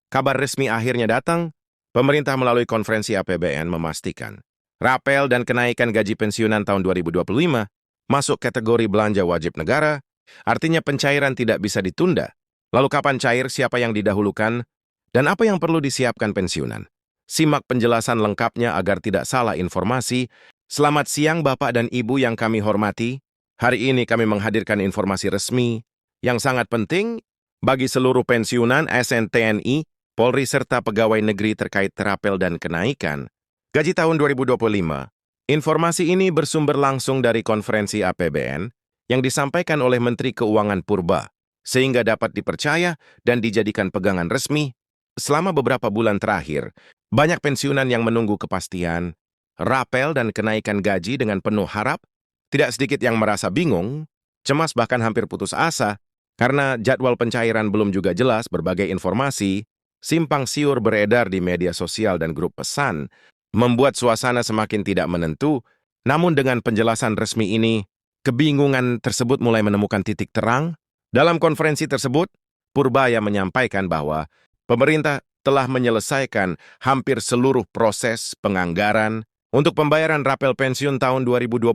Kabar resmi akhirnya datang. Pemerintah melalui konferensi APBN memastikan rapel dan kenaikan gaji pensiunan tahun 2025 masuk kategori belanja wajib negara, artinya pencairan tidak bisa ditunda. Lalu kapan cair, siapa yang didahulukan, dan apa yang perlu disiapkan pensiunan? Simak penjelasan lengkapnya agar tidak salah informasi. Selamat siang Bapak dan Ibu yang kami hormati. Hari ini kami menghadirkan informasi resmi yang sangat penting bagi seluruh pensiunan SNTNI, Polri serta pegawai negeri terkait rapel dan kenaikan gaji tahun 2025. Informasi ini bersumber langsung dari konferensi APBN yang disampaikan oleh Menteri Keuangan Purba, sehingga dapat dipercaya dan dijadikan pegangan resmi. Selama beberapa bulan terakhir, banyak pensiunan yang menunggu kepastian, rapel dan kenaikan gaji dengan penuh harap. Tidak sedikit yang merasa bingung, cemas bahkan hampir putus asa, karena jadwal pencairan belum juga jelas. Berbagai informasi simpang siur beredar di media sosial dan grup pesan, membuat suasana semakin tidak menentu. Namun dengan penjelasan resmi ini, kebingungan tersebut mulai menemukan titik terang. Dalam konferensi tersebut, Purbaya menyampaikan bahwa pemerintah telah menyelesaikan hampir seluruh proses penganggaran untuk pembayaran rapel pensiun tahun 2025.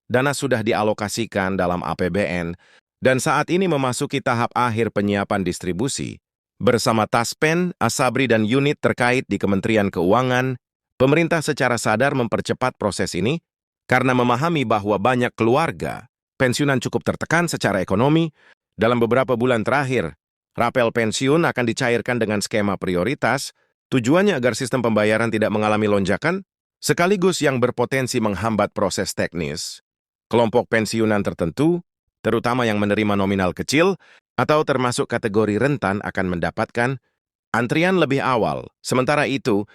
Dana sudah dialokasikan dalam APBN, dan saat ini memasuki tahap akhir penyiapan distribusi. Bersama Taspen, Asabri, dan unit terkait di Kementerian Keuangan, pemerintah secara sadar mempercepat proses ini karena memahami bahwa banyak keluarga pensiunan cukup tertekan secara ekonomi. Dalam beberapa bulan terakhir, rapel pensiun akan dicairkan dengan skema prioritas, tujuannya agar sistem pembayaran tidak mengalami lonjakan, sekaligus yang berpotensi menghambat proses teknis. Kelompok pensiunan tertentu, terutama yang menerima nominal kecil atau termasuk kategori rentan, akan mendapatkan antrian lebih awal. Sementara itu,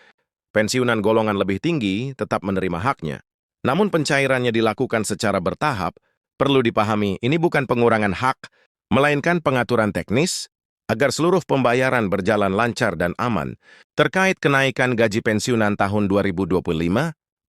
pensiunan golongan lebih tinggi tetap menerima haknya. Namun pencairannya dilakukan secara bertahap. Perlu dipahami, ini bukan pengurangan hak, melainkan pengaturan teknis agar seluruh pembayaran berjalan lancar dan aman. Terkait kenaikan gaji pensiunan tahun 2025,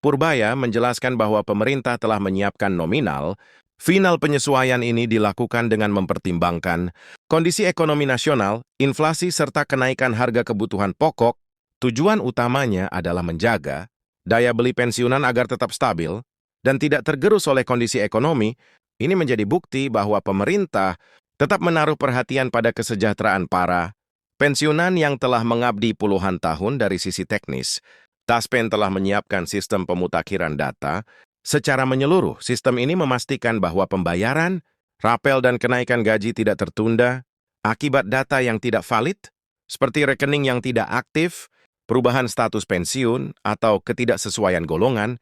Purbaya menjelaskan bahwa pemerintah telah menyiapkan nominal. Final penyesuaian ini dilakukan dengan mempertimbangkan kondisi ekonomi nasional, inflasi, serta kenaikan harga kebutuhan pokok. Tujuan utamanya adalah menjaga daya beli pensiunan agar tetap stabil dan tidak tergerus oleh kondisi ekonomi. Ini menjadi bukti bahwa pemerintah tetap menaruh perhatian pada kesejahteraan para pensiunan yang telah mengabdi puluhan tahun. Dari sisi teknis, Taspen telah menyiapkan sistem pemutakhiran data secara menyeluruh. Sistem ini memastikan bahwa pembayaran, rapel, dan kenaikan gaji tidak tertunda akibat data yang tidak valid, seperti rekening yang tidak aktif, perubahan status pensiun, atau ketidaksesuaian golongan.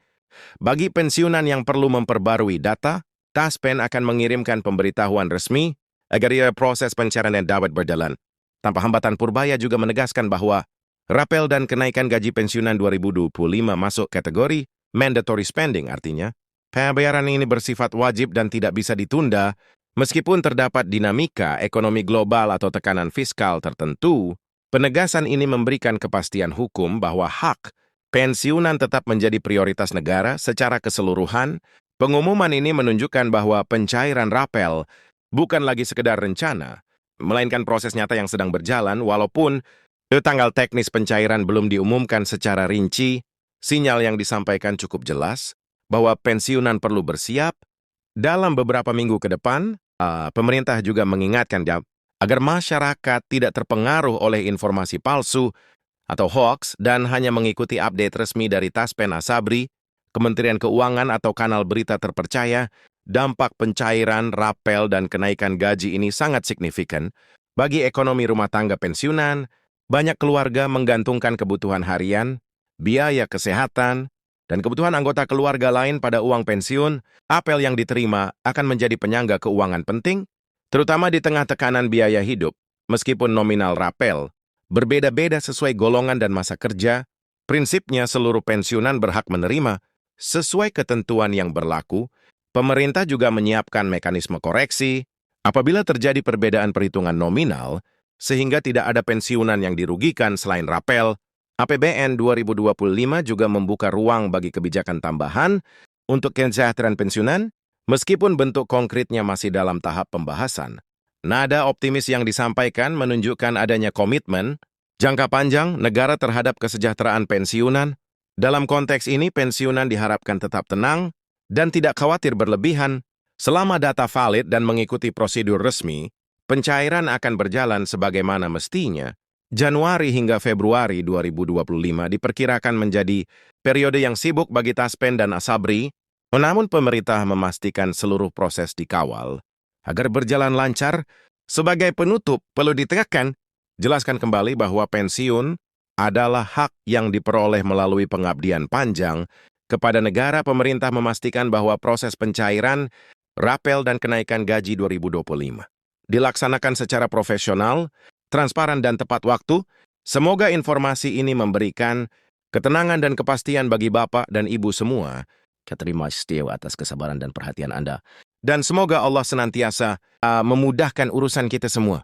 Bagi pensiunan yang perlu memperbarui data, Taspen akan mengirimkan pemberitahuan resmi agar proses pencairan dapat berjalan tanpa hambatan. Purbaya juga menegaskan bahwa rapel dan kenaikan gaji pensiunan 2025 masuk kategori mandatory spending, artinya pembayaran ini bersifat wajib dan tidak bisa ditunda. Meskipun terdapat dinamika ekonomi global atau tekanan fiskal tertentu, penegasan ini memberikan kepastian hukum bahwa hak pensiunan tetap menjadi prioritas negara secara keseluruhan. Pengumuman ini menunjukkan bahwa pencairan rapel bukan lagi sekedar rencana, melainkan proses nyata yang sedang berjalan. Walaupun tanggal teknis pencairan belum diumumkan secara rinci, sinyal yang disampaikan cukup jelas bahwa pensiunan perlu bersiap. Dalam beberapa minggu ke depan, pemerintah juga mengingatkan agar masyarakat tidak terpengaruh oleh informasi palsu atau hoax dan hanya mengikuti update resmi dari Taspen, Asabri, Kementerian Keuangan, atau kanal berita terpercaya. Dampak pencairan, rapel, dan kenaikan gaji ini sangat signifikan bagi ekonomi rumah tangga pensiunan. Banyak keluarga menggantungkan kebutuhan harian, biaya kesehatan, dan kebutuhan anggota keluarga lain pada uang pensiun. Apel yang diterima akan menjadi penyangga keuangan penting, terutama di tengah tekanan biaya hidup. Meskipun nominal rapel berbeda-beda sesuai golongan dan masa kerja, prinsipnya seluruh pensiunan berhak menerima sesuai ketentuan yang berlaku. Pemerintah juga menyiapkan mekanisme koreksi apabila terjadi perbedaan perhitungan nominal, sehingga tidak ada pensiunan yang dirugikan. Selain rapel, APBN 2025 juga membuka ruang bagi kebijakan tambahan untuk kesejahteraan pensiunan, meskipun bentuk konkretnya masih dalam tahap pembahasan. Nada optimis yang disampaikan menunjukkan adanya komitmen Jangka panjang, negara terhadap kesejahteraan pensiunan. Dalam konteks ini, pensiunan diharapkan tetap tenang dan tidak khawatir berlebihan. Selama data valid dan mengikuti prosedur resmi, pencairan akan berjalan sebagaimana mestinya. Januari hingga Februari 2025 diperkirakan menjadi periode yang sibuk bagi Taspen dan Asabri, namun pemerintah memastikan seluruh proses dikawal agar berjalan lancar. Sebagai penutup, perlu ditekankan, jelaskan kembali bahwa pensiun adalah hak yang diperoleh melalui pengabdian panjang kepada negara. Pemerintah memastikan bahwa proses pencairan, rapel, dan kenaikan gaji 2025 dilaksanakan secara profesional, transparan, dan tepat waktu. Semoga informasi ini memberikan ketenangan dan kepastian bagi Bapak dan Ibu semua. Terima kasih atas kesabaran dan perhatian Anda. Dan semoga Allah senantiasa memudahkan urusan kita semua.